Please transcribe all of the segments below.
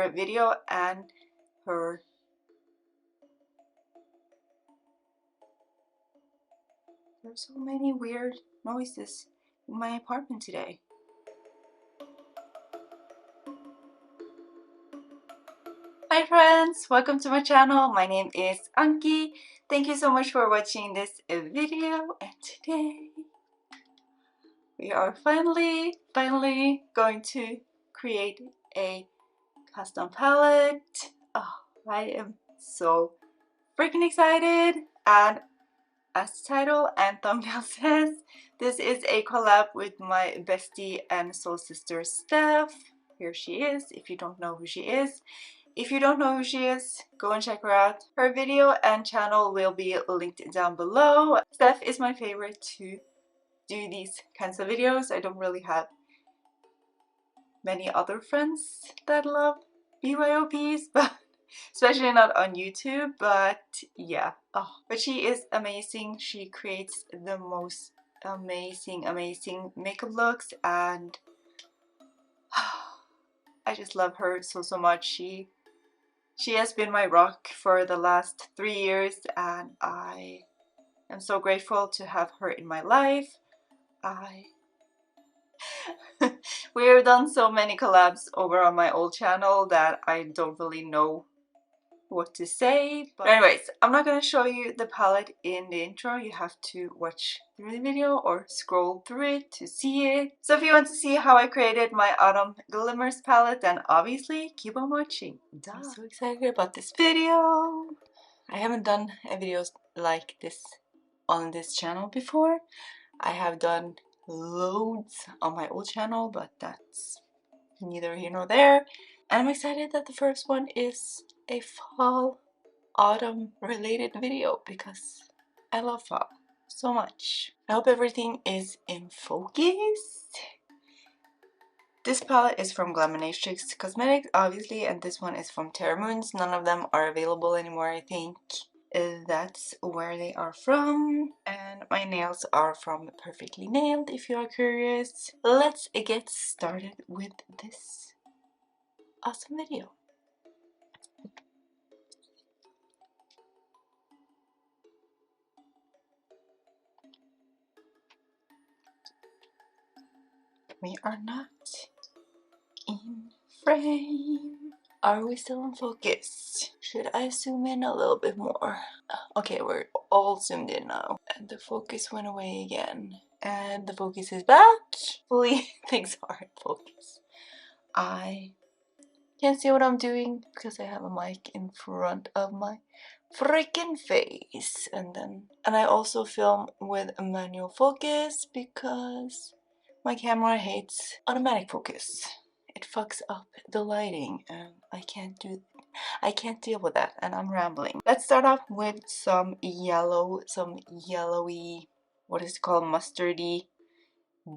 her video and her there's so many weird noises in my apartment today. Hi friends, welcome to my channel. My name is Anki. Thank you so much for watching this video, and today we are finally going to create a custom palette. Oh, I am so freaking excited, and as the title and thumbnail says, this is a collab with my bestie and soul sister Steph. Here she is, if you don't know who she is. If you don't know who she is, go and check her out. Her video and channel will be linked down below. Steph is my favorite to do these kinds of videos. I don't really have many other friends that love BYOPs, but especially not on YouTube. But yeah, but she is amazing. She creates the most amazing makeup looks, and I just love her so much. She has been my rock for the last 3 years, and I am so grateful to have her in my life. We have done so many collabs over on my old channel that I don't really know what to say. But anyways, I'm not going to show you the palette in the intro. You have to watch through the video or scroll through it to see it. So if you want to see how I created my Autumn Glimmers palette, then obviously keep on watching. Duh. I'm so excited about this video. I haven't done videos like this on this channel before. I have done loads on my old channel, but that's neither here nor there. And I'm excited that the first one is a fall autumn related video because I love fall so much. I hope everything is in focus. This palette is from Glaminatrix Cosmetics, obviously, and this one is from Terra Moons. None of them are available anymore, I think. That's where they are from. And my nails are from Perfectly Nailed, if you are curious. Let's get started with this awesome video. We are not in frame. Are we still in focus? Should I zoom in a little bit more? Okay, we're all zoomed in now. And the focus went away again. And the focus is back. Hopefully things are in focus. I can't see what I'm doing because I have a mic in front of my freaking face. And I also film with a manual focus because my camera hates automatic focus. It fucks up the lighting and I can't deal with that, and I'm rambling. Let's start off with some yellowy, what is it called, mustardy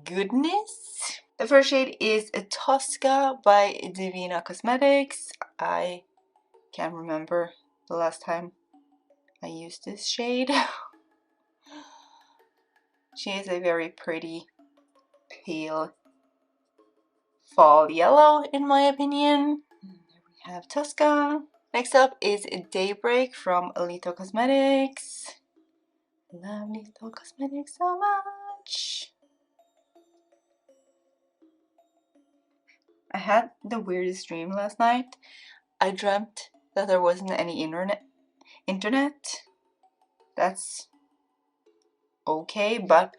goodness. The first shade is a Tosca by Divina Cosmetics. I can't remember the last time I used this shade. She is a very pretty pale fall yellow in my opinion. There we have Tosca. Next up is Daybreak from Litho Cosmetics. Love Litho Cosmetics so much. I had the weirdest dream last night. I dreamt that there wasn't any internet. That's okay, but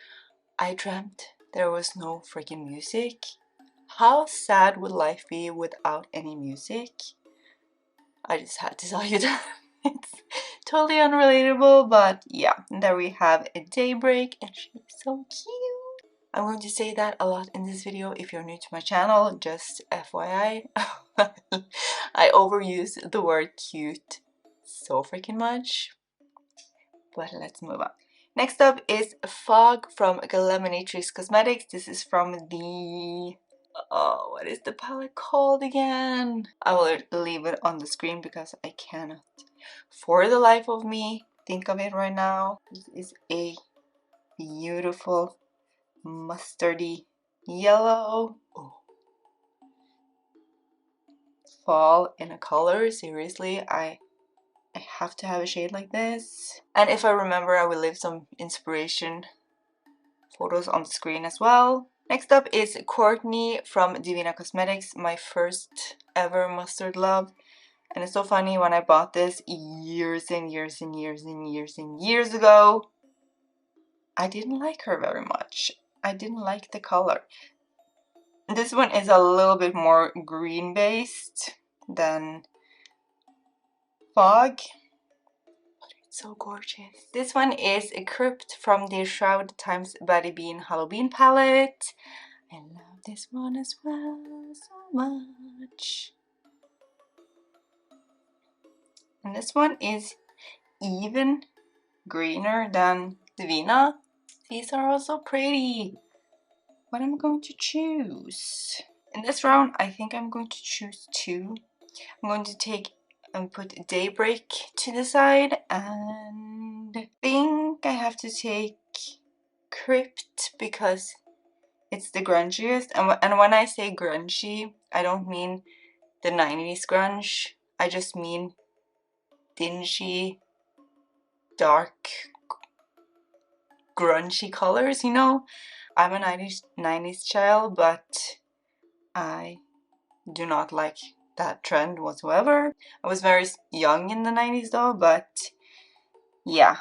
I dreamt there was no freaking music. How sad would life be without any music? I just had to tell you that. It's totally unrelatable, but yeah, there we have a Daybreak, and she's so cute. I'm going to say that a lot in this video. If you're new to my channel, just FYI, I overuse the word cute so freaking much. But let's move on. Next up is Fog from Glaminatrix Cosmetics. This is from the... oh, what is the palette called again? I will leave it on the screen because I cannot for the life of me think of it right now. This is a beautiful mustardy yellow. Oh. fall in a color. Seriously, I have to have a shade like this. And if I remember, I will leave some inspiration photos on the screen as well. Next up is Courtney from Divina Cosmetics, my first ever mustard love. And it's so funny, when I bought this years and years and years and years and years ago, I didn't like her very much. I didn't like the color. This one is a little bit more green based than Fog. It's so gorgeous. This one is a Crypt from the Shroud times Buddy Bean Halloween palette. I love this one as well so much. And this one is even greener than Divina. These are also pretty. What am I going to choose? In this round, I think I'm going to choose two. I'm going to take and put Daybreak to the side, and I think I have to take Crypt because it's the grungiest. And when I say grungy, I don't mean the 90s grunge. I just mean dingy, dark, grungy colors, you know? I'm a 90s child, but I do not like that trend whatsoever. I was very young in the 90s though, but yeah,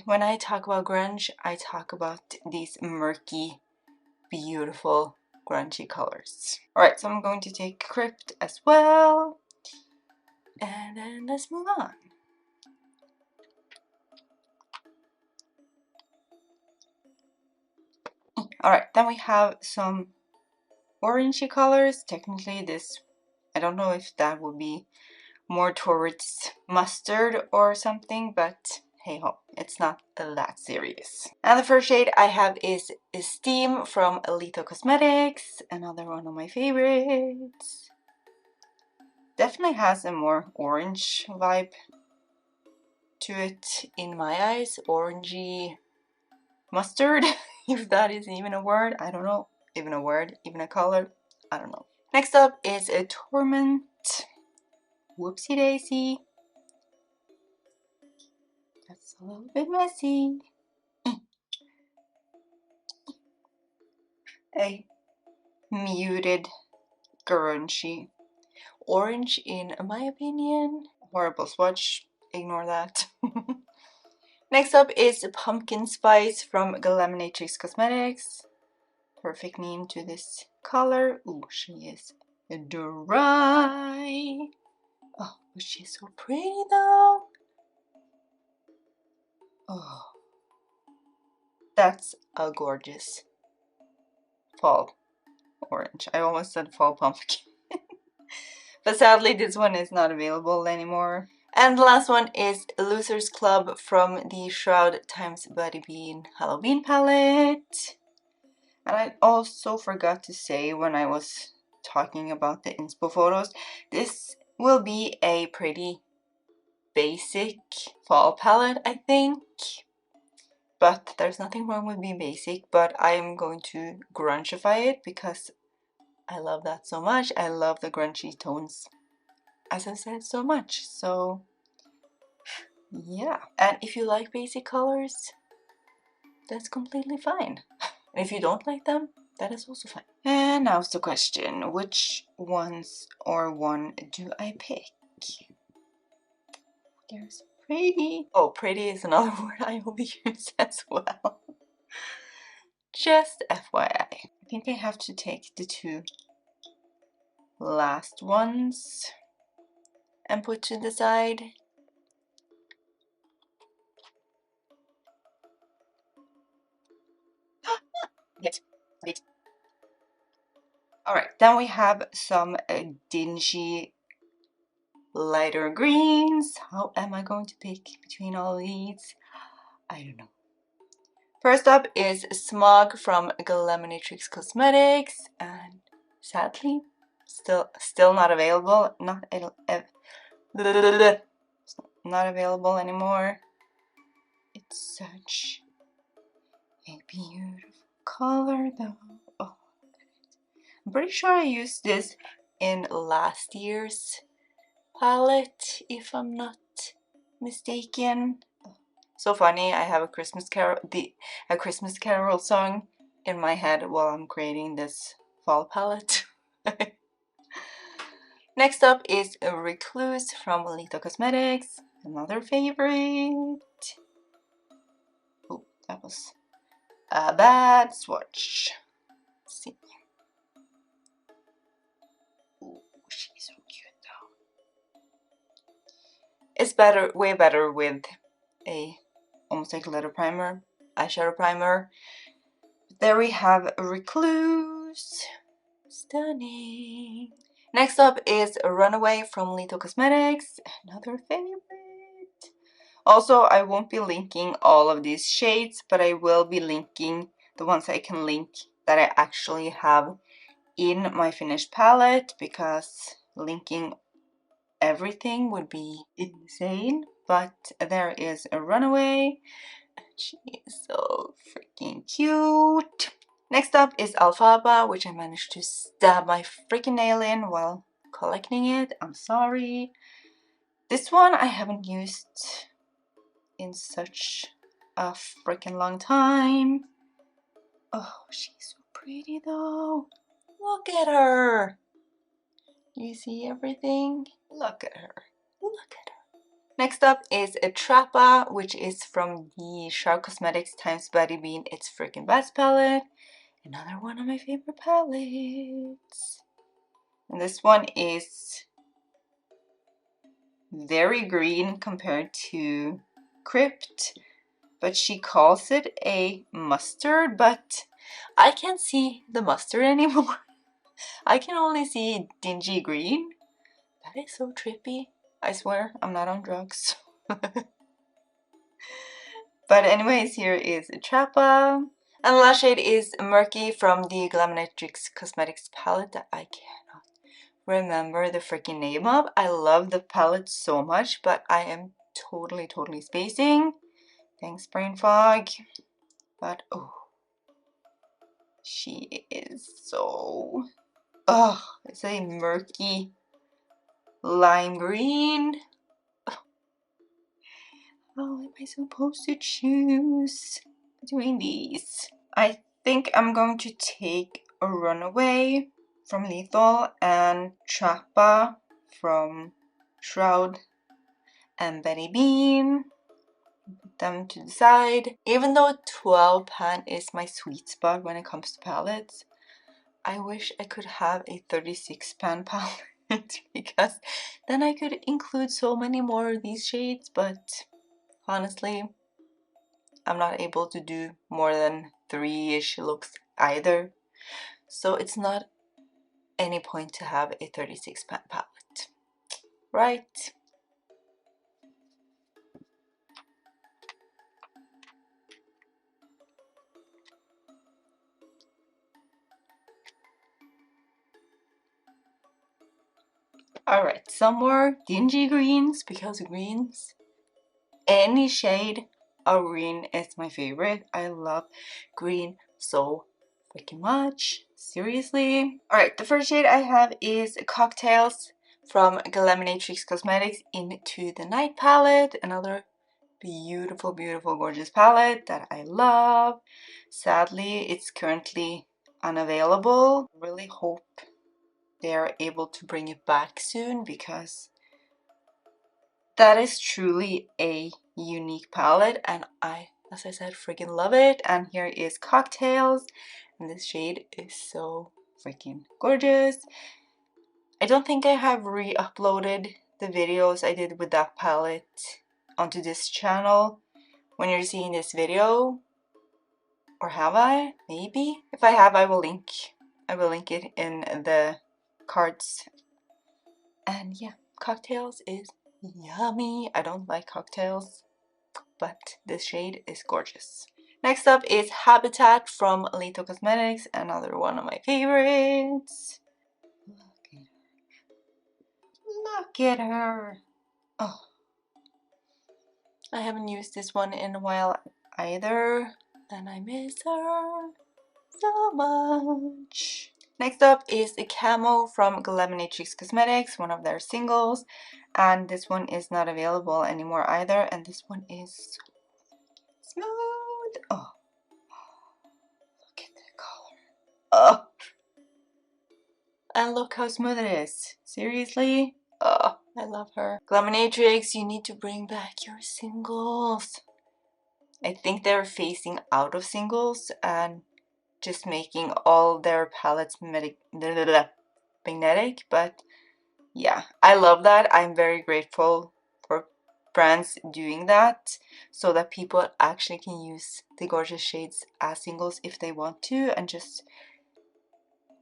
when I talk about grunge, I talk about these murky, beautiful, grungy colors. Alright, so I'm going to take Crypt as well. And then let's move on. Alright, then we have some orangey colors. Technically this, I don't know if that would be more towards mustard or something, but hey ho, it's not that serious. And the first shade I have is Steam from Alito Cosmetics, another one of my favorites. Definitely has a more orange vibe to it in my eyes, orangey mustard, if that is even a word, I don't know. Even a word, even a color, I don't know. Next up is a Torment. Whoopsie daisy. That's a little bit messy. A muted grungy orange in my opinion. Horrible swatch, ignore that. Next up is Pumpkin Spice from Galaminatrix Cosmetics. Perfect name to this color. Ooh, she is dry. Oh, but she's so pretty though. Oh, that's a gorgeous fall orange. I almost said fall pumpkin. But sadly this one is not available anymore. And the last one is Losers Club from the Shroud times Buddy Bean Halloween palette. And I also forgot to say when I was talking about the inspo photos, this will be a pretty basic fall palette, I think. But there's nothing wrong with being basic, but I'm going to grungify it because I love that so much. I love the grungy tones, as I said, so much. So yeah. And if you like basic colors, that's completely fine. And if you don't like them, that is also fine. And now's the question, which ones or one do I pick? There's pretty. Oh, pretty is another word I will use as well. Just FYI. I think I have to take the two last ones and put to the side. Yes, wait. Alright, then we have some dingy lighter greens. How am I going to pick between all of these? I don't know. First up is Smog from Galaminatrix Cosmetics, and sadly, still not available. Not available anymore. It's such a beautiful color, though. Oh, I'm pretty sure I used this in last year's palette, if I'm not mistaken. So funny, I have a Christmas Carol song in my head while I'm creating this fall palette. Next up is a Recluse from Lito Cosmetics, another favorite. Oh, that was a bad swatch. Let's see. Ooh, she's so cute though. It's better, way better with a almost like glitter primer, eyeshadow primer. There we have a Recluse. Stunning. Next up is a Runaway from Lito Cosmetics, another favorite. Also, I won't be linking all of these shades, but I will be linking the ones I can link that I actually have in my finished palette, because linking everything would be insane. But there is a Runaway. She is so freaking cute. Next up is Alfaba, which I managed to stab my freaking nail in while collecting it. I'm sorry. This one I haven't used in such a freaking long time. Oh, she's so pretty though. Look at her. You see everything? Look at her. Look at her. Next up is a Trappa, which is from the Shark Cosmetics times Buddy Bean It's Freaking Best palette. Another one of my favorite palettes. And this one is very green compared to Crypt, but she calls it a mustard, but I can't see the mustard anymore. I can only see dingy green. That is so trippy. I swear I'm not on drugs. But anyways, here is a Trappa. And the last shade is Murky from the Glaminatrix Cosmetics palette that I cannot remember the freaking name of. I love the palette so much, but I am totally spacing. Thanks, brain fog. But oh, she is so, oh, it's a murky lime green. How am I supposed to choose between these? I think I'm going to take a Runaway from Lethal and Trappa from Shroud and Betty Bean. Put them to the side. Even though 12 pan is my sweet spot when it comes to palettes, I wish I could have a 36 pan palette because then I could include so many more of these shades, but honestly, I'm not able to do more than 3-ish looks either. So it's not any point to have a 36 pan palette, right? Alright, some more dingy greens, because greens, any shade of green is my favorite. I love green so freaking much. Seriously. Alright, the first shade I have is Cocktails from Glaminatrix Cosmetics Into the Night palette. Another beautiful, gorgeous palette that I love. Sadly, it's currently unavailable. Really hope they're able to bring it back soon, because that is truly a unique palette and I, as I said, freaking love it. And here is Cocktails, and this shade is so freaking gorgeous. I don't think I have re-uploaded the videos I did with that palette onto this channel when you're seeing this video, or have I? Maybe. If I have, I will link it in the cards. And yeah, Cocktails is yummy. I don't like cocktails, but this shade is gorgeous. Next up is Habitat from Lito Cosmetics, another one of my favorites. Look at her. Oh, I haven't used this one in a while either, and I miss her so much. Next up is the Camo from Lemonade Cosmetics, one of their singles. And this one is not available anymore either. And this one is smooth. Oh, look at the color. Oh, and look how smooth it is. Seriously? Oh, I love her. Lemonade, you need to bring back your singles. I think they're phasing out of singles and just making all their palettes magnetic, but yeah, I love that. I'm very grateful for brands doing that so that people actually can use the gorgeous shades as singles if they want to, and just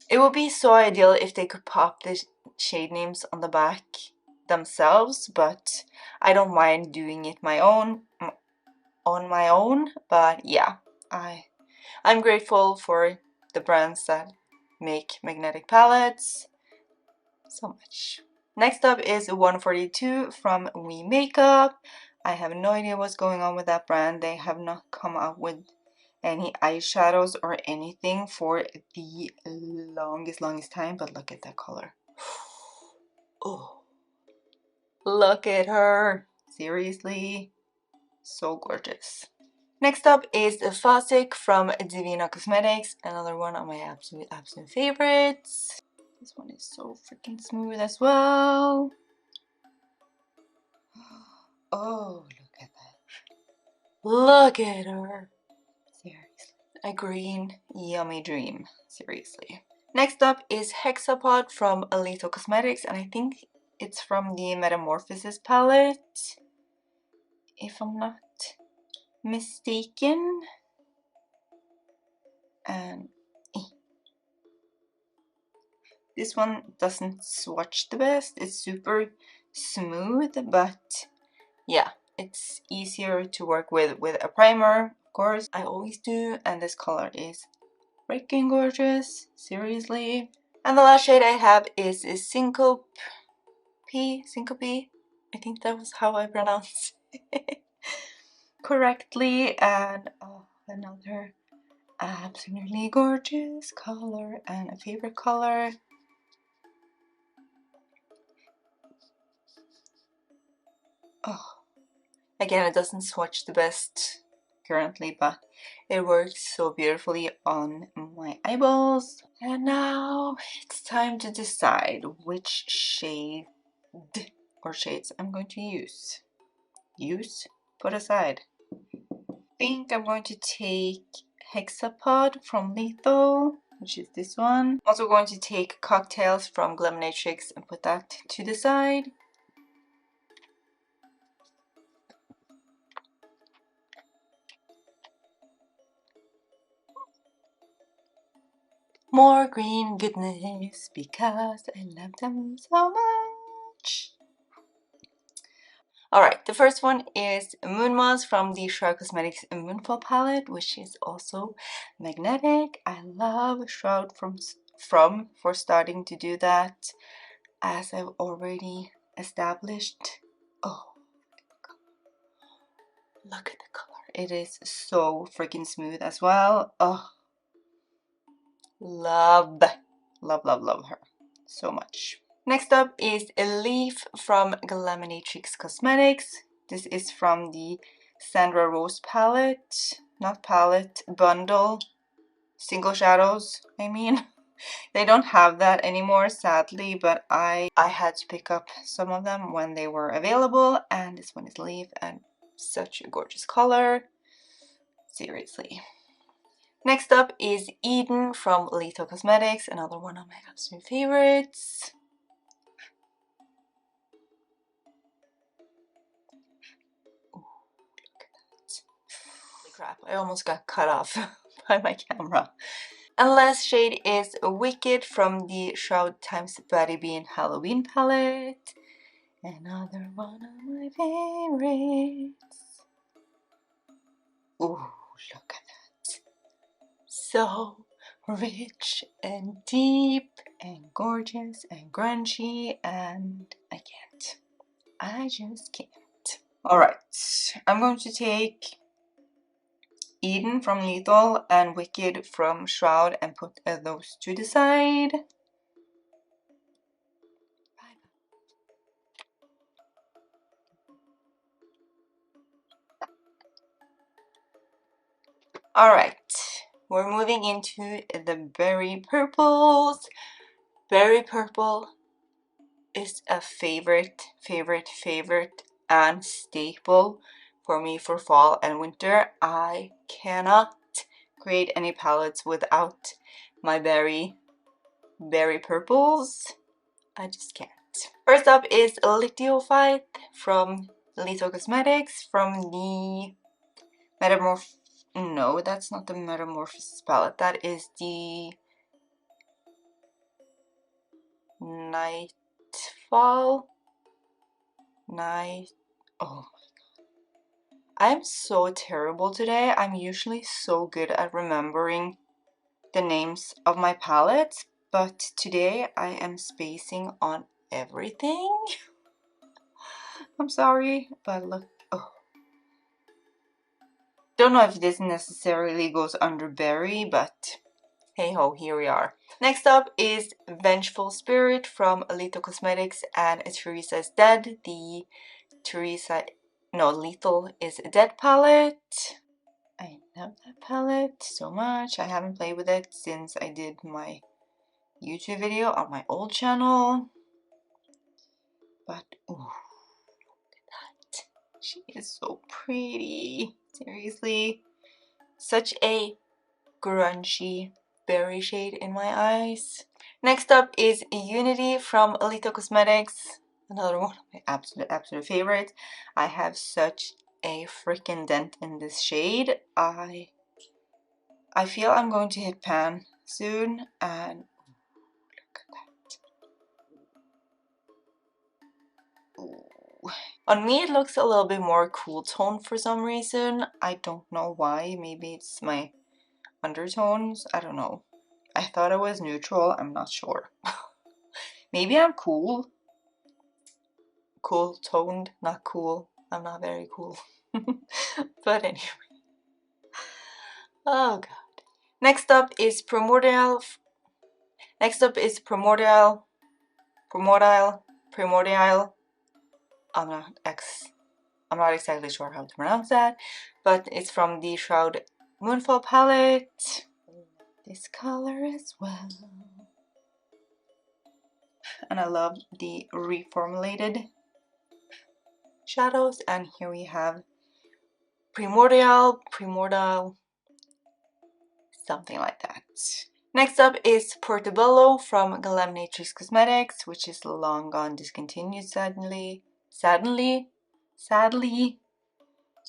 it would be so ideal if they could pop the shade names on the back themselves, but I don't mind doing it on my own. But yeah, I'm grateful for the brands that make magnetic palettes so much. Next up is 142 from We Makeup. I have no idea what's going on with that brand. They have not come out with any eyeshadows or anything for the longest time, but look at that color. Oh, look at her. Seriously, so gorgeous. Next up is the Fossil from Divina Cosmetics, another one of my absolute favorites. This one is so freaking smooth as well. Oh, look at that. Look at her. Seriously. A green yummy dream. Seriously. Next up is Hexapod from Untitled Cosmetics, and I think it's from the Metamorphosis palette, if I'm not mistaken. And this one doesn't swatch the best. It's super smooth, but yeah, it's easier to work with a primer, of course. I always do, and this color is freaking gorgeous. Seriously. And the last shade I have is Syncope. I think that was how I pronounced it correctly. And another absolutely gorgeous color and a favorite color. Oh, again, it doesn't swatch the best currently, but it works so beautifully on my eyeballs. And now it's time to decide which shade or shades I'm going to use. Put aside. I think I'm going to take Hexapod from Lethal, which is this one. Also going to take Cocktails from Glamnatrix and put that to the side. More green goodness because I love them so much. Alright, the first one is Moon Moss from the Shroud Cosmetics Moonfall palette, which is also magnetic. I love Shroud for starting to do that, as I've already established. Oh, look at the color. It is so freaking smooth as well. Oh, love her so much. Next up is a Leaf from Glamnatrix Cosmetics. This is from the Sandra Rose palette, not palette, bundle, single shadows, I mean. They don't have that anymore, sadly, but I had to pick up some of them when they were available, and this one is Leaf, and such a gorgeous color. Seriously. Next up is Eden from Lethal Cosmetics, another one of my absolute favorites. Crap, I almost got cut off by my camera. And last shade is Wicked from the Shroud x Batty Bean Halloween palette. Another one of my favorites. Ooh, look at that. So rich and deep and gorgeous and grungy, and I can't. I just can't. Alright, I'm going to take Eden from Lethal and Wicked from Shroud and put those to the side. Alright, we're moving into the Berry Purples. Berry Purple is a favorite and staple for me for fall and winter. I cannot create any palettes without my berry purples. I just can't. First up is Lithiophyte from Lethal Cosmetics from the no, that's not the Metamorphosis palette. That is the Nightfall. Oh, I'm so terrible today. I'm usually so good at remembering the names of my palettes, but today I am spacing on everything. I'm sorry, but look. Oh. Don't know if this necessarily goes under berry, but hey ho, here we are. Next up is Vengeful Spirit from Lethal Cosmetics and Teresa is Dead. The Lethal is Dead palette. I love that palette so much. I haven't played with it since I did my YouTube video on my old channel. But, ooh, look at that. She is so pretty. Seriously. Such a grungy berry shade in my eyes. Next up is Unity from Lethal Cosmetics. Another one of my absolute favorites. I have such a freaking dent in this shade. I feel I'm going to hit pan soon, and look at that. Ooh. On me it looks a little bit more cool tone for some reason. I don't know why. Maybe it's my undertones. I don't know. I thought it was neutral. I'm not sure. Maybe I'm cool. Cool toned, not cool. I'm not very cool. But anyway. Oh god. Next up is Primordial. I'm not exactly sure how to pronounce that, but it's from the Shroud Moonfall palette. This color as well. And I love the reformulated shadows. And here we have Primordial, something like that. Next up is Portobello from Glamnatrix Cosmetics, which is long gone discontinued sadly.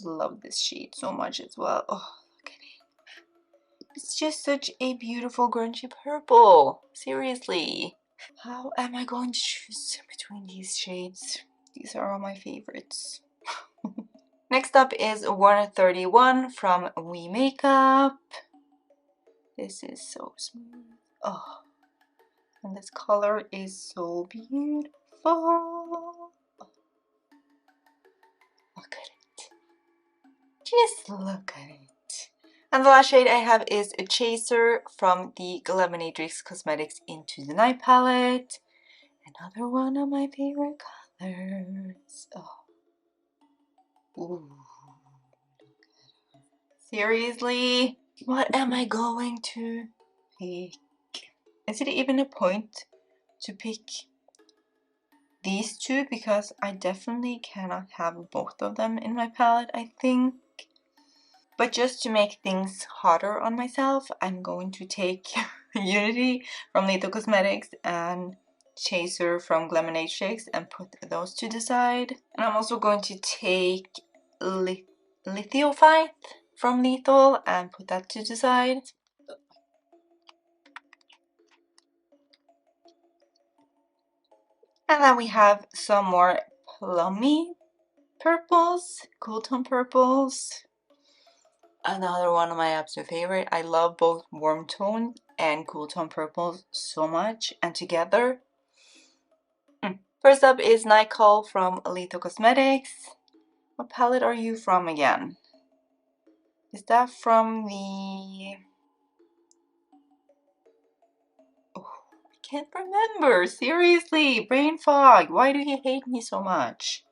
Love this shade so much as well. Oh, look at it. It's just such a beautiful grungy purple. Seriously. How am I going to choose between these shades? These are all my favorites. Next up is 131 from We Makeup. This is so smooth. Oh, and this color is so beautiful. Oh, look at it. Just look at it. And the last shade I have is a Chaser from the Glamnatrix Cosmetics Into the Night palette. Another one of my favorite colors. Oh. Ooh. Seriously? What am I going to pick? Is it even a point to pick these two? Because I definitely cannot have both of them in my palette, I think. But just to make things hotter on myself, I'm going to take Unity from Lethal Cosmetics and Chaser from Glamnatrix and put those to the side. And I'm also going to take Lithiophyte from Lethal and put that to the side. And then we have some more plummy purples, cool tone purples. Another one of my absolute favorite. I love both warm tone and cool tone purples so much, and together. First up is Night Call from Lethal Cosmetics. What palette are you from again? Is that from the... Oh, I can't remember. Seriously, brain fog. Why do you hate me so much?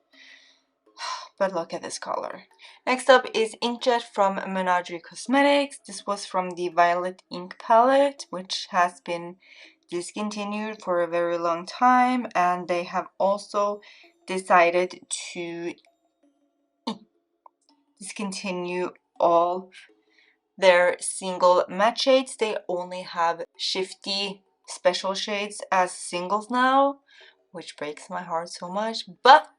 But look at this color. Next up is Inkjet from Menagerie Cosmetics. This was from the Violet Ink palette, which has been discontinued for a very long time, and they have also decided to discontinue all their single matte shades. They only have shifty special shades as singles now, which breaks my heart so much. But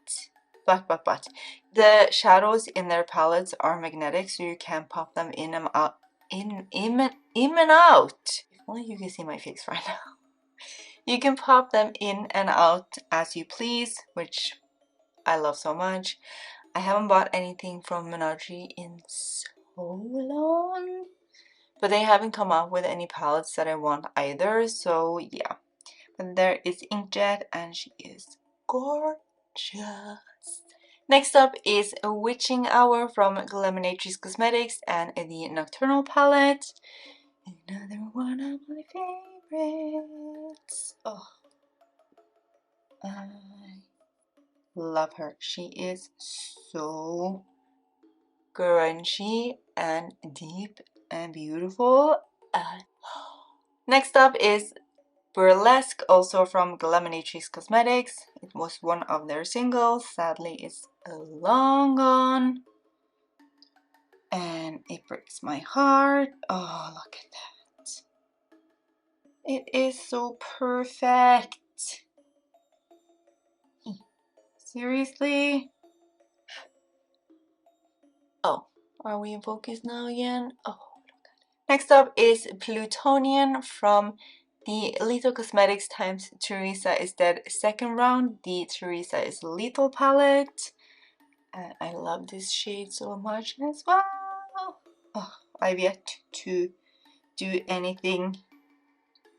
the shadows in their palettes are magnetic, so you can pop them in and out. In and out. If only you can see my face right now. You can pop them in and out as you please, which I love so much. I haven't bought anything from Menagerie in so long, but they haven't come out with any palettes that I want either, so yeah. But there is Inkjet, and she is gorgeous. Next up is a Witching Hour from Glaminatrix Cosmetics and the Nocturnal palette. Another one of my favorites. Oh, I love her. She is so grungy and deep and beautiful. Next up is Burlesque, also from Glaminatrix Cosmetics. It was one of their singles. Sadly, it's long gone. And it breaks my heart. Oh, look at that. It is so perfect. Seriously? Oh, are we in focus now again? Oh, next up is Plutonian from the Lethal Cosmetics times Teresa is Dead second round. The Teresa is Lethal palette. And I love this shade so much as well. Oh, I've yet to do anything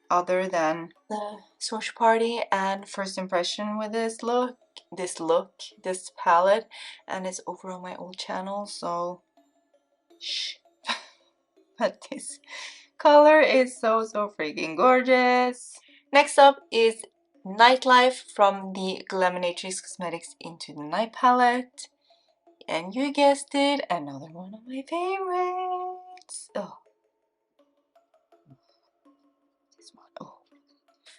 other than the swatch party and first impression with this palette, and it's over on my old channel, so shh. But this color is so freaking gorgeous. Next up is Nightlife from the Glaminatrix Cosmetics Into the Night palette, and you guessed it, another one of my favorites. Oh, this one. Oh.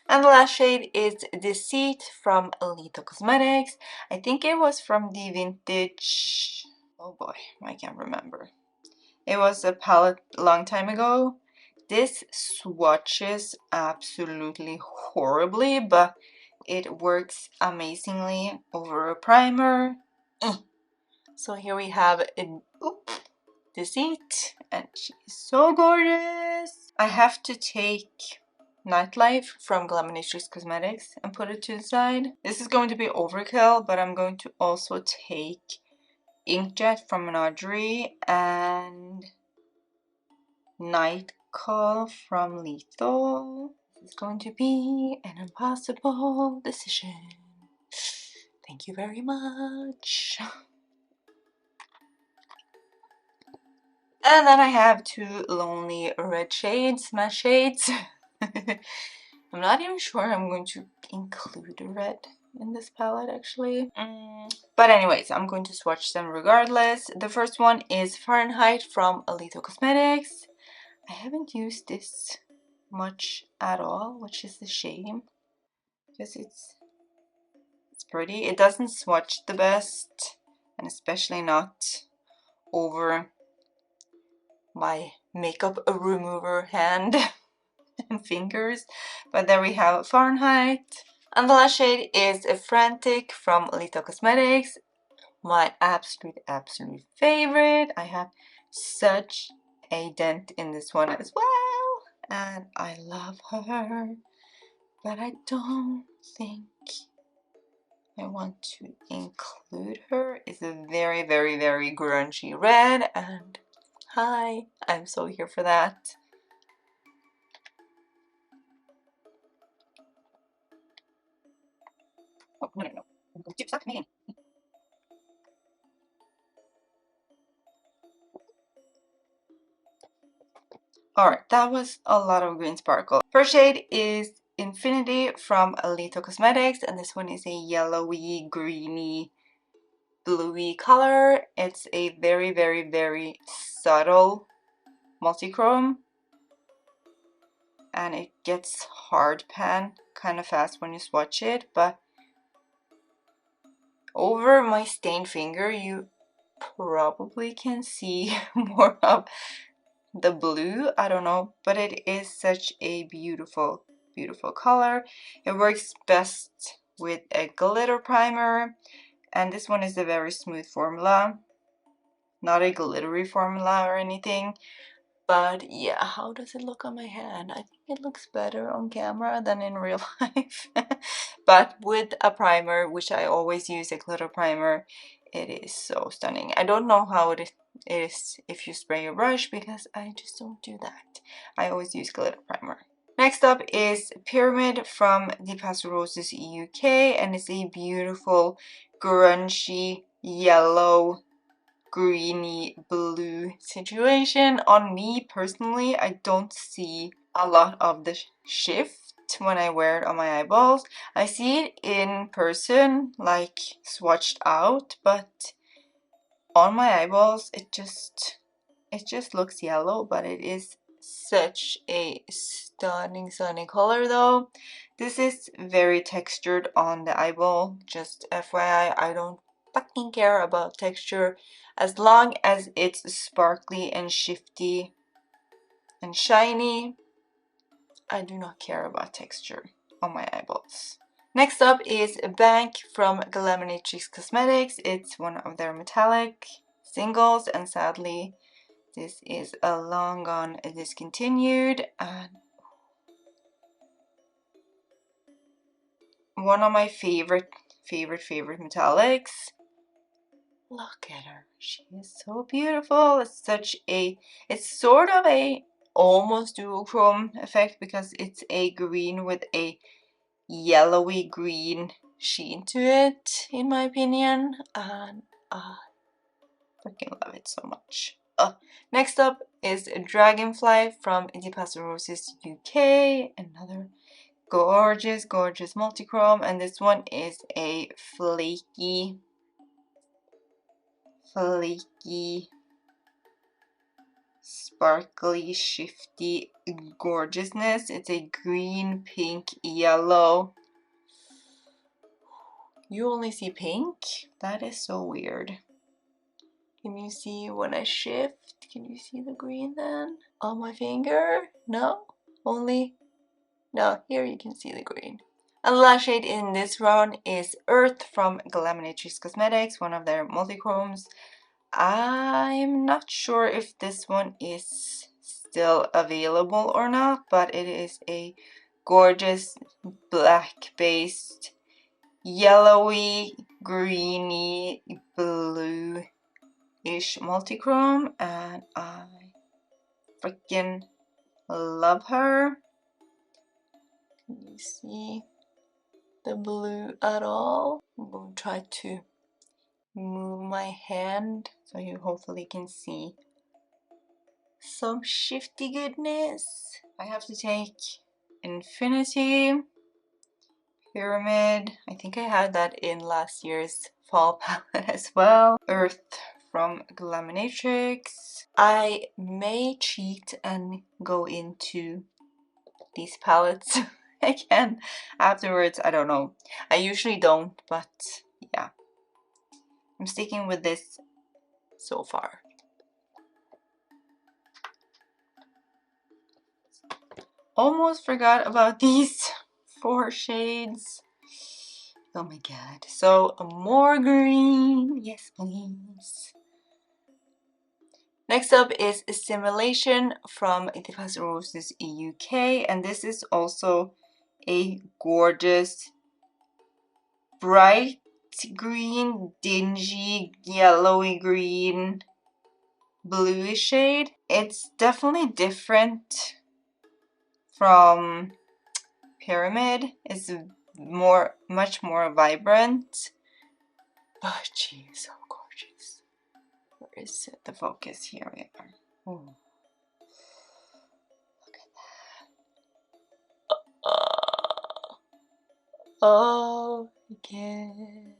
And the last shade is Deceit from Lethal Cosmetics. I think it was from the vintage... Oh boy, I can't remember. It was a palette a long time ago. This swatches absolutely horribly, but it works amazingly over a primer. So here we have Deceit, and she's so gorgeous. I have to take Nightlife from Glaminatrix Cosmetics and put it to the side. This is going to be overkill, but I'm going to also take Inkjet from Menagerie and Night Call from Lethal. This is going to be an impossible decision. Thank you very much. And then I have two lonely red shades, matte shades. I'm not even sure I'm going to include red in this palette actually. But anyways, I'm going to swatch them regardless. The first one is Fahrenheit from Lethal Cosmetics. I haven't used this much at all, which is a shame because it's pretty. It doesn't swatch the best, and especially not over my makeup remover hand and fingers. But there we have Fahrenheit. And the last shade is Frantic from Lethal Cosmetics. My absolute favorite. I have such a dent in this one as well, and I love her, but I don't think I want to include her. It's a very grungy red, and hi, I'm so here for that. Oh, no. Stop me. Alright, that was a lot of green sparkle. First shade is Infinity from Alito Cosmetics, and this one is a yellowy, greeny, bluey color. It's a very, very, very subtle multi-chrome, and it gets hard pan kind of fast when you swatch it, but over my stained finger you probably can see more of the blue. I don't know, but it is such a beautiful, beautiful color. It works best with a glitter primer, and this one is a very smooth formula, not a glittery formula or anything. But yeah, how does it look on my hand? I think it looks better on camera than in real life. But with a primer, which I always use, a glitter primer, it is so stunning. I don't know how it is if you spray your brush, because I just don't do that. I always use glitter primer. Next up is Pyramid from the Pastel Roses UK, and it's a beautiful grungy yellow greeny blue situation. On me personally, I don't see a lot of the shift when I wear it on my eyeballs. I see it in person, like swatched out, but on my eyeballs it just looks yellow. But it is such a stunning color though. This is very textured on the eyeball, just FYI. I don't fucking care about texture as long as it's sparkly and shifty and shiny. I do not care about texture on my eyeballs. Next up is Bank from Glamanatrix Cosmetics. It's one of their metallic singles, and sadly this is a long gone discontinued, and one of my favorite metallics. Look at her, she is so beautiful. It's sort of a almost duochrome effect, because it's a green with a yellowy green sheen to it, in my opinion, and I freaking love it so much. Next up is Dragonfly from the Pastel Roses UK, another gorgeous multi-chrome, and this one is a flaky sparkly shifty gorgeousness. It's a green, pink, yellow. You only see pink? That is so weird. Can you see when I shift? Can you see the green then? On my finger? No? Only? No, here you can see the green. And the last shade in this round is Earth from Glamanatrix Cosmetics, one of their multi-chromes. I'm not sure if this one is still available or not, but it is a gorgeous black based yellowy greeny blue-ish multi-chrome, and I freaking love her. Can you see the blue at all? I'm going to try to move my hand so you hopefully can see some shifty goodness. I have to take Infinity, Pyramid. I think I had that in last year's fall palette as well. Earth from Glamanatrix. I may cheat and go into these palettes again afterwards. I don't know. I usually don't, but yeah. I'm sticking with this so far. Almost forgot about these 4 shades. Oh my god. So more green. Yes, please. Next up is Simulation from the Pastel Roses UK, and this is also a gorgeous bright green, dingy, yellowy green, bluish shade. It's definitely different from Pyramid. It's much more vibrant, but she is so gorgeous. Where is it? The focus? Here we are. Ooh. all again.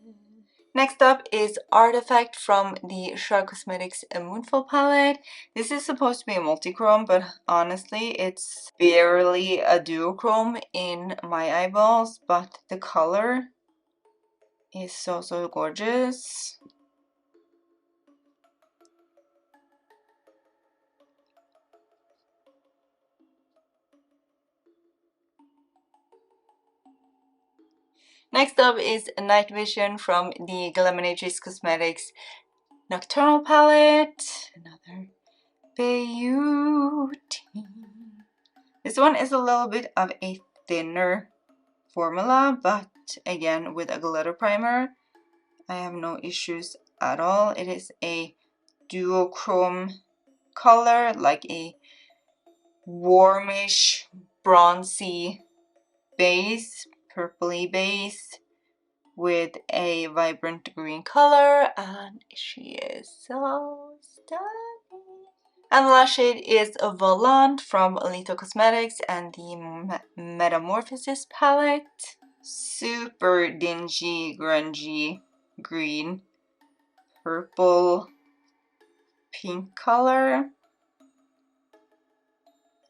Next up is Artifact from the Shark Cosmetics Moonfall palette. This is supposed to be a multi-chrome, but honestly it's barely a duochrome in my eyeballs, but the color is so gorgeous. Next up is Night Vision from the Glaminatrix Cosmetics Nocturnal palette. Another beauty. This one is a little bit of a thinner formula, but again with a glitter primer I have no issues at all. It is a duochrome color, like a warmish bronzy base, purpley base with a vibrant green color, and she is so stunning. And the last shade is Volant from Alito Cosmetics and the Metamorphosis palette. Super dingy, grungy green, purple, pink color.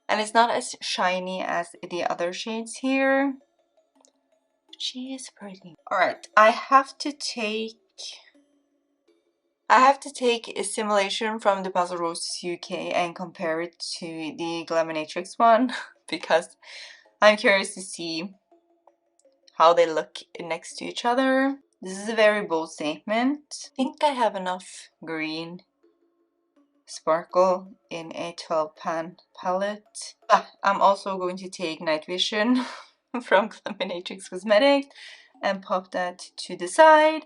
And it's not as shiny as the other shades here. She is pretty. Alright, I have to take a simulation from the Basil Roses UK and compare it to the Glaminatrix one because I'm curious to see how they look next to each other. This is a very bold statement. I think I have enough green sparkle in a 12 pan palette. I'm also going to take Night Vision from Glaminatrix Cosmetics and pop that to the side.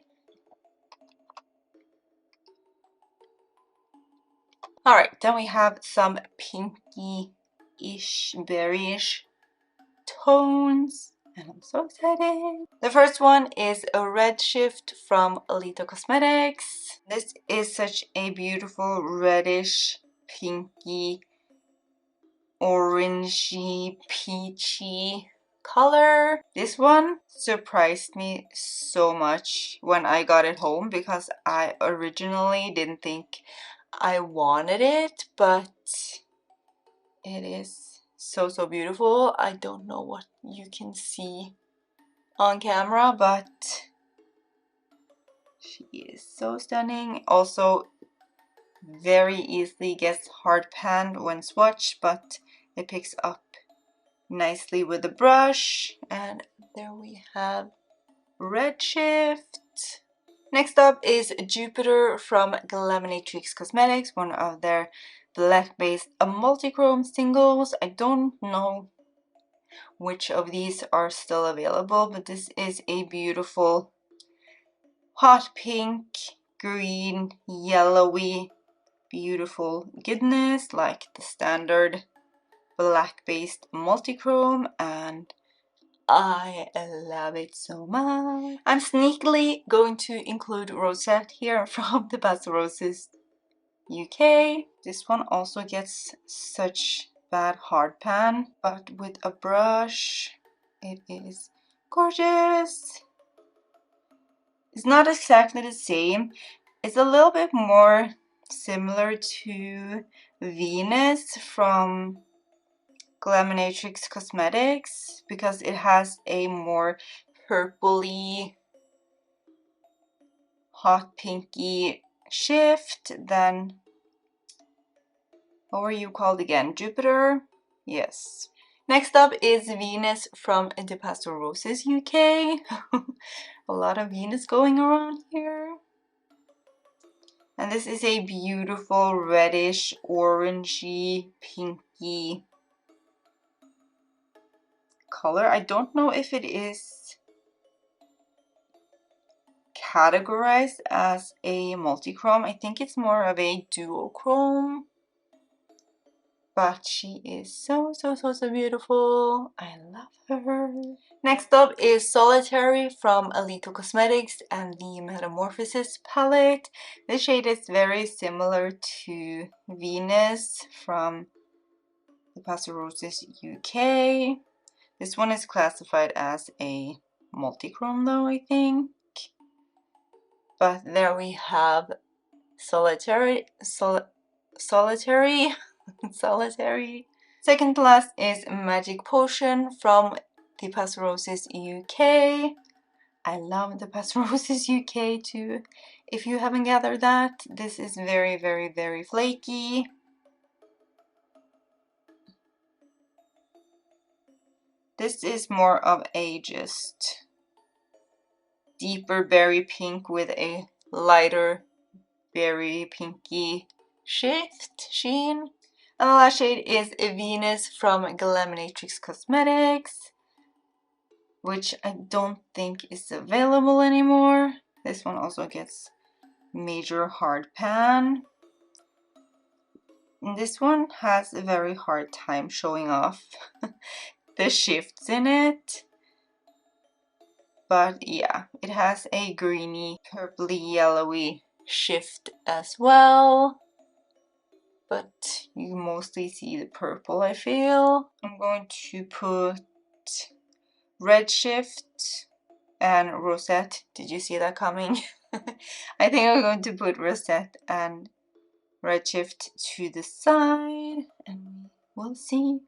Alright, then we have some pinky-ish, berryish tones, and I'm so excited. The first one is a Redshift from Alito Cosmetics. This is such a beautiful reddish, pinky, orangey, peachy color. This one surprised me so much when I got it home because I originally didn't think I wanted it, but it is so beautiful. I don't know what you can see on camera, but she is so stunning. Also very easily gets hard panned when swatched, but it picks up nicely with the brush. And there we have Redshift. Next up is Jupiter from Glaminatrix Cosmetics, one of their black-based multi-chrome singles. I don't know which of these are still available, but this is a beautiful hot pink, green, yellowy, beautiful goodness, like the standard black-based multi-chrome, and I love it so much. I'm sneakily going to include Rosette here from the Basil Roses UK. This one also gets such bad hard pan, but with a brush it is gorgeous. It's not exactly the same. It's a little bit more similar to Venus from Glaminatrix Cosmetics because it has a more purpley, hot pinky shift than, what were you called again? Jupiter? Yes. Next up is Venus from the Basil Roses UK. A lot of Venus going around here. And this is a beautiful reddish, orangey, pinky color. I don't know if it is categorized as a multi-chrome. I think it's more of a duochrome. But she is so beautiful. I love her. Next up is Solitary from Alito Cosmetics and the Metamorphosis palette. This shade is very similar to Venus from the Basil Roses UK. This one is classified as a multi-chrome though, I think. But there we have solitary. Solitary. Second to last is Magic Potion from the Pastel Roses UK. I love the Pastel Roses UK too. If you haven't gathered that, this is very, very, very flaky. This is more of a just deeper berry pink with a lighter berry pinky sheen. And the last shade is Venus from Glaminatrix Cosmetics, which I don't think is available anymore. This one also gets major hard pan. And this one has a very hard time showing off the shifts in it. But yeah, it has a greeny, purpley, yellowy shift as well. But you mostly see the purple, I feel. I'm going to put red shift and rosette. Did you see that coming? I think I'm going to put rosette and red shift to the side, and we'll see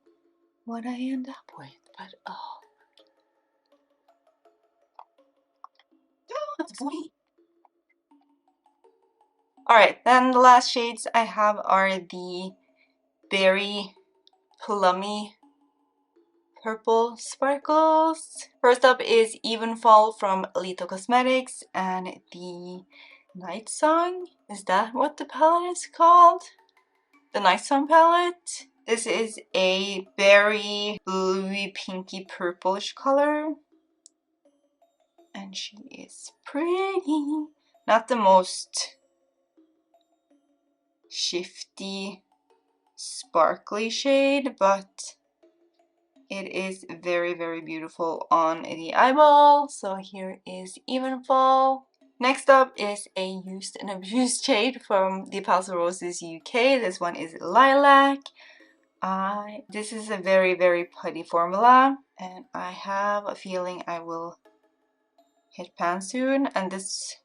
what I end up with. But oh, that's sweet. Alright, then the last shades I have are the berry plummy purple sparkles. First up is Evenfall from Lito Cosmetics and the Night Song. Is that what the palette is called? The Night Song palette. This is a berry bluey pinky purplish color. And she is pretty. Not the most shifty, sparkly shade, but it is very, very beautiful on the eyeball. So here is Evenfall. Next up is a used and abused shade from the Pastel Roses UK. This one is Lilac. This is a very, very putty formula, and I have a feeling I will hit pan soon. And this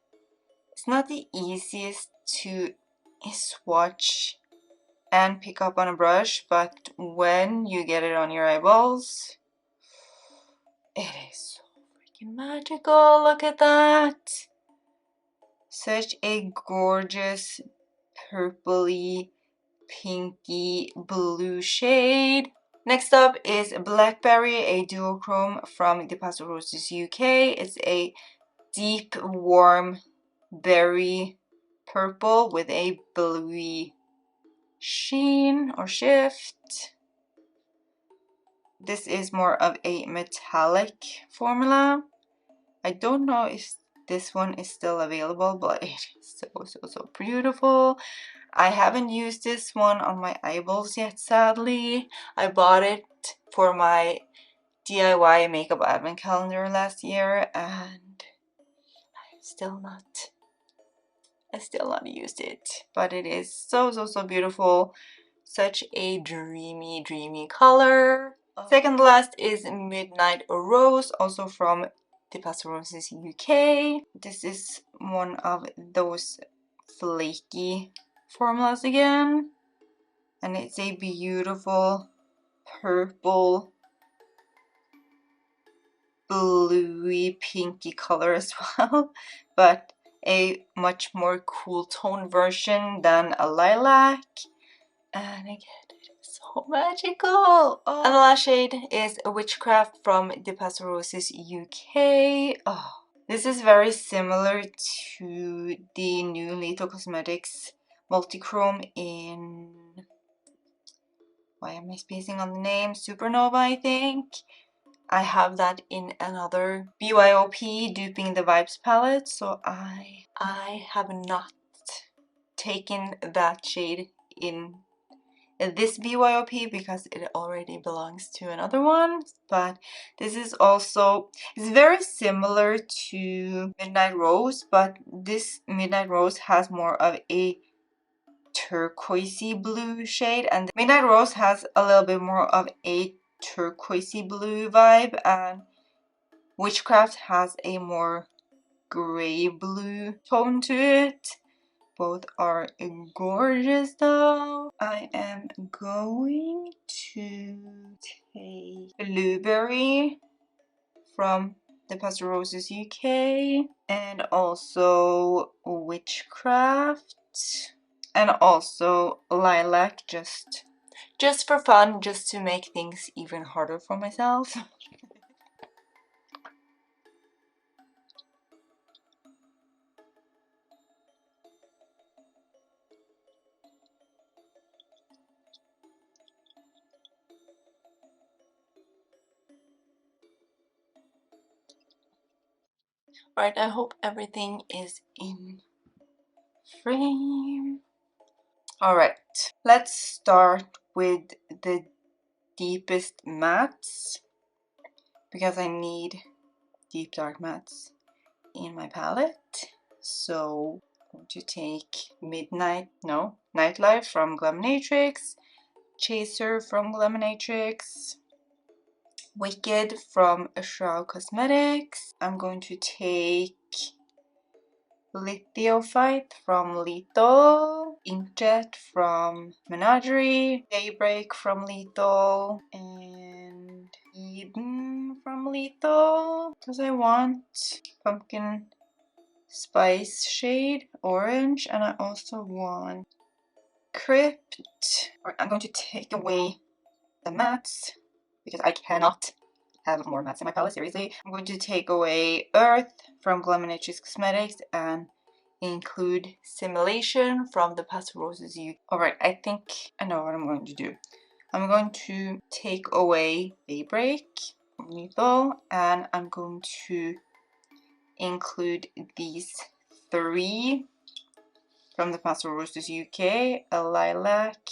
is not the easiest to swatch and pick up on a brush, but when you get it on your eyeballs, it is so freaking magical. Look at that. Such a gorgeous purpley, pinky blue shade. Next up is Blackberry, a duochrome from the Pastel Roses UK. It's a deep, warm berry purple with a bluey sheen or shift. This is more of a metallic formula. I don't know if this one is still available, but it is so beautiful. I haven't used this one on my eyeballs yet, sadly. I bought it for my DIY makeup advent calendar last year, and I still not used it. But it is so beautiful. Such a dreamy color. Second last is Midnight Rose, also from the Pastel Roses UK. This is one of those flaky formulas again, and it's a beautiful purple, bluey, pinky color as well, but a much more cool tone version than a lilac. And again, it is so magical. Oh. And the last shade is Witchcraft from the Pastel Roses UK. Oh, this is very similar to the new Lito Cosmetics multi-chrome in, why am I spacing on the name? Supernova, I think. I have that in another BYOP Duping the Vibes palette, so I have not taken that shade in this BYOP because it already belongs to another one. But this is also, it's very similar to Midnight Rose, but this Midnight Rose has more of a turquoisey blue shade, and Midnight Rose has a little bit more of a turquoisey blue vibe, and Witchcraft has a more gray blue tone to it. Both are gorgeous though. I am going to take Blueberry from the Pastel Roses UK, and also Witchcraft, and also Lilac, just for fun, just to make things even harder for myself. Right, I hope everything is in frame. Alright, let's start with the deepest mattes, because I need deep dark mattes in my palette. So I'm going to take Nightlife from Glaminatrix, Chaser from Glaminatrix, Wicked from Shroud Cosmetics. I'm going to take Lithiophyte from Lethal, Inkjet from Menagerie, Daybreak from Lethal, and Eden from Lethal, because I want pumpkin spice shade orange, and I also want Crypt. I'm going to take away the mattes because I cannot have more mattes in my palette, seriously. I'm going to take away Earth from Glaminatrix Cosmetics and include Simulation from the Pastel Roses UK. Alright, I think I know what I'm going to do. I'm going to take away Daybreak from Lethal, and I'm going to include these three from the Pastel Roses UK, a Lilac,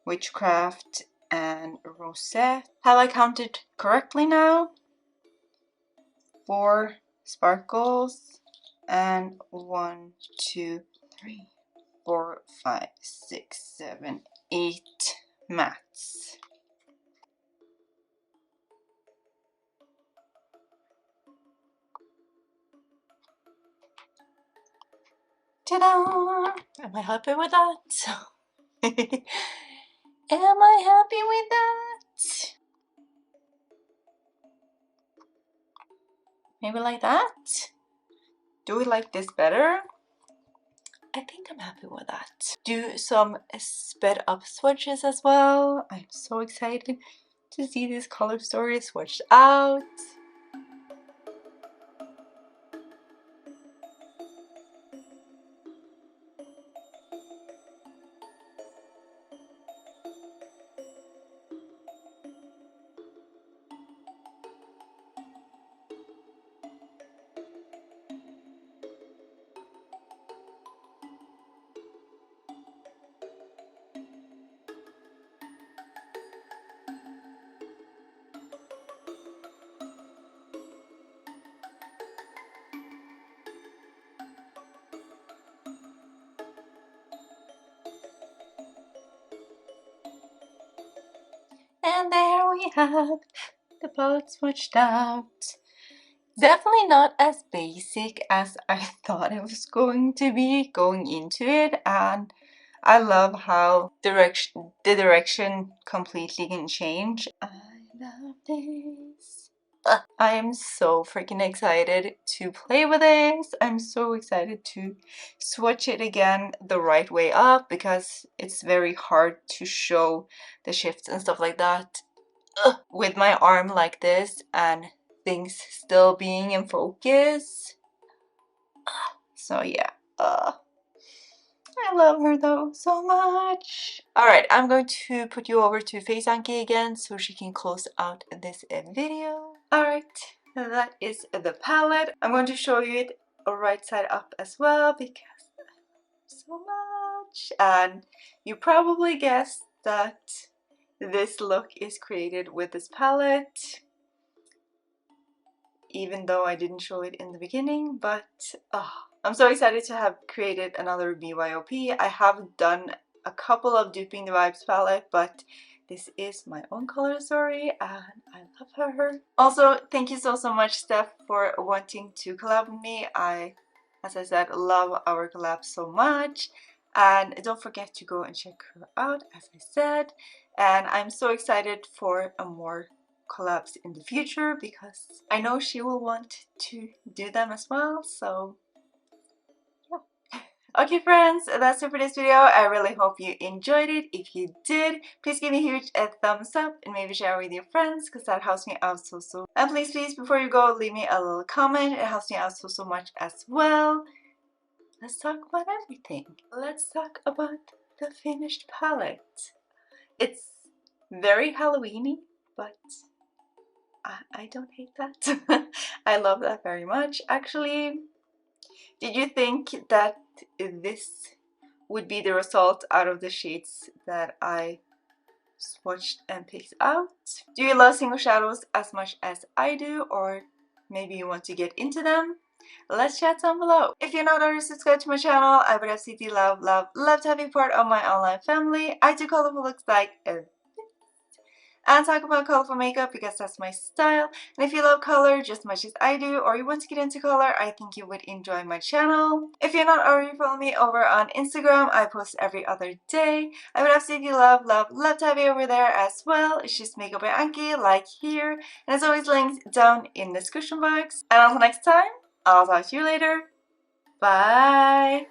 Witchcraft, and Rosette. Have I counted correctly now? 4 sparkles and 1, 2, 3, 4, 5, 6, 7, 8 mattes. Ta-da! Am I happy with that? Am I happy with that? Maybe like that? Do we like this better? I think I'm happy with that. Do some sped up swatches as well. I'm so excited to see this color story swatched out. And there we have the palette swatched out. Definitely not as basic as I thought it was going to be going into it, and I love how the direction completely can change. I love this. I am so freaking excited to play with this. I'm so excited to swatch it again the right way up, because it's very hard to show the shifts and stuff like that with my arm like this and things still being in focus. So yeah, I love her though so much. Alright, I'm going to put you over to Face Anki again so she can close out this video. Alright, that is the palette. I'm going to show you it right side up as well because I love so much. And you probably guessed that this look is created with this palette, even though I didn't show it in the beginning, but I'm so excited to have created another BYOP. I have done a couple of Duping the Vibes palette, but This is my own color story and I love her. Also, thank you so much, Steph, for wanting to collab with me. As I said, love our collab so much. And don't forget to go and check her out, as I said. And I'm so excited for more collabs in the future because I know she will want to do them as well. So okay friends, that's it for this video. I really hope you enjoyed it. If you did, please give me a huge thumbs up and maybe share with your friends because that helps me out so. And please, before you go, leave me a little comment. It helps me out so much as well. Let's talk about everything. Let's talk about the finished palette. It's very Halloweeny, but I don't hate that. I love that very much. Actually, did you think that this would be the result out of the shades that I swatched and picked out? Do you love single shadows as much as I do, or maybe you want to get into them? Let's chat down below. If you're not already subscribed to my channel, I would absolutely love to have you part of my online family. I do colorful looks like and talk about colorful makeup because that's my style. And if you love color just as much as I do, or you want to get into color, I think you would enjoy my channel. If you're not already following me over on Instagram, I post every other day. I would absolutely love to have you over there as well. It's just Makeup by Anki, like here. And as always, links down in the description box. And until next time, I'll talk to you later. Bye!